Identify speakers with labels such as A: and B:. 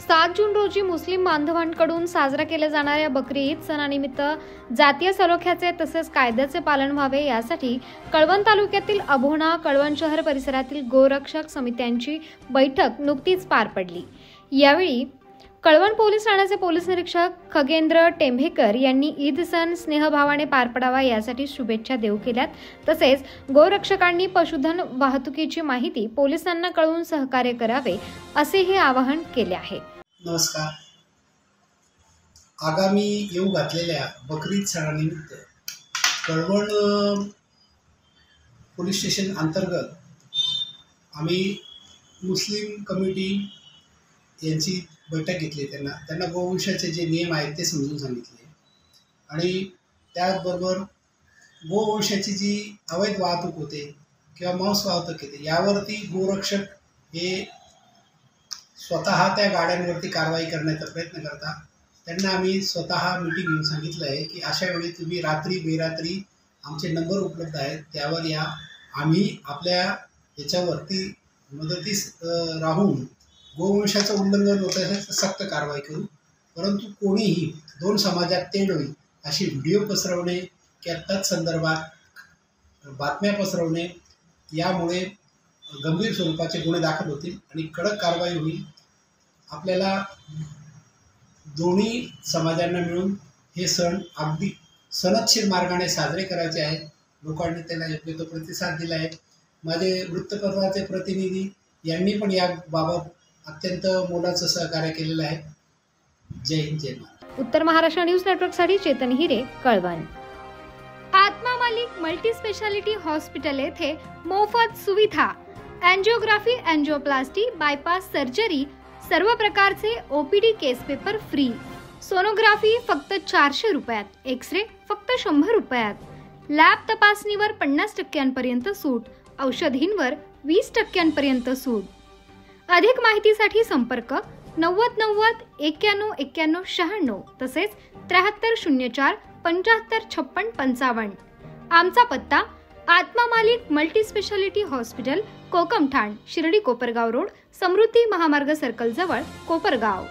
A: 7 जून रोजी मुस्लिम बांधवांकडून साजरा केल्या जाणाऱ्या बकरी ईद सणानिमित्त जातीय सलोख्याचे तसेच कायद्याचे पालन व्हावे यासाठी कळवण तालुक्यातील अभोणा, कळवण शहर परिसरातील गोरक्षक समित्यांची बैठक नुकतीच पार पडली। यावेळी कळवण पोलीस ठाण्याचे पोलीस निरीक्षक खगेंद्र टेंभेकर यांनी ईद सण स्नेहभावाने पार पडावा यासाठी शुभेच्छा देऊ केल्यात। तसेच गोरक्षकांनी पशुधन वाहतुकीची माहिती पोलिसांना कळवून सहकार्य करावे असेही आवाहन केले आहे।
B: नमस्कार। आगामी येऊ घातलेल्या बकरी ईद सणानिमित्त कळवण पोलीस स्टेशन अंतर्गत आम्ही मुस्लिम कमिटी यांची बैठक घेतली। त्यांना गोवंशाचे जे नियम आहेत ते समजून सांगितले आणि त्याचबरोबर गोवंशाची जी अवैध वाहतूक होते किंवा मांस वाहतूक होते यावरती गोरक्षक हे स्वतः त्या गाड्यांवरती कारवाई करण्याचा प्रयत्न करतात। त्यांना आम्ही स्वतः मीटिंग घेऊन सांगितलं आहे की अशा वेळी तुम्ही रात्री बेरात्री आमचे नंबर उपलब्ध आहेत त्यावर या, आम्ही आपल्या याच्यावरती मदतीस राहून गोवंशाचं उल्लंघन होत असेल तर सक्त कारवाई करू। परंतु कोणीही दोन समाजात तेढ होईल अशी व्हिडिओ पसरवणे किंवा तत्संदर्भात बातम्या पसरवणे यामुळे गंभीर स्वरूपाचे गुन्हे दाखल होतील आणि कडक कारवाई होईल। आपल्याला दोन्ही समाजांना मिळून हे सण अगदी सनदशीर मार्गाने साजरे करायचे आहेत। लोकांनी त्याला योग्य तो प्रतिसाद दिला आहे। माझे वृत्तपत्राचे प्रतिनिधी यांनी पण याबाबत अत्यंत मोलाचं सहकार्य केलेलं आहे। जय हिंद, जय महाराष्ट्र।
A: उत्तर महाराष्ट्र न्यूज नेटवर्कसाठी चेतन हिरे, कळवण। आत्मा मालिक मल्टी स्पेशालिटी हॉस्पिटल येथे मोफत सुविधा, एंजियोग्राफी, एंजियोप्लास्टी, बायपास सर्जरी, सर्व प्रकारचे ओपीडी केस पेपर फ्री, सोनोग्राफी फक्त 400 रुपयात, एक्सरे फक्त 100 रुपयात, लॅब तपासणीवर 50% सूट, औषधींवर 20% सूट। अधिक माहितीसाठी संपर्क 90 90 91 91 96 तसेच 7304 75 56 55। आमचा पत्ता Atma Malik multi speciality hospital, Kokamthan, Shirdi Kopargaon road, Samruddhi Mahamarg circle जवळ, कोपरगाव।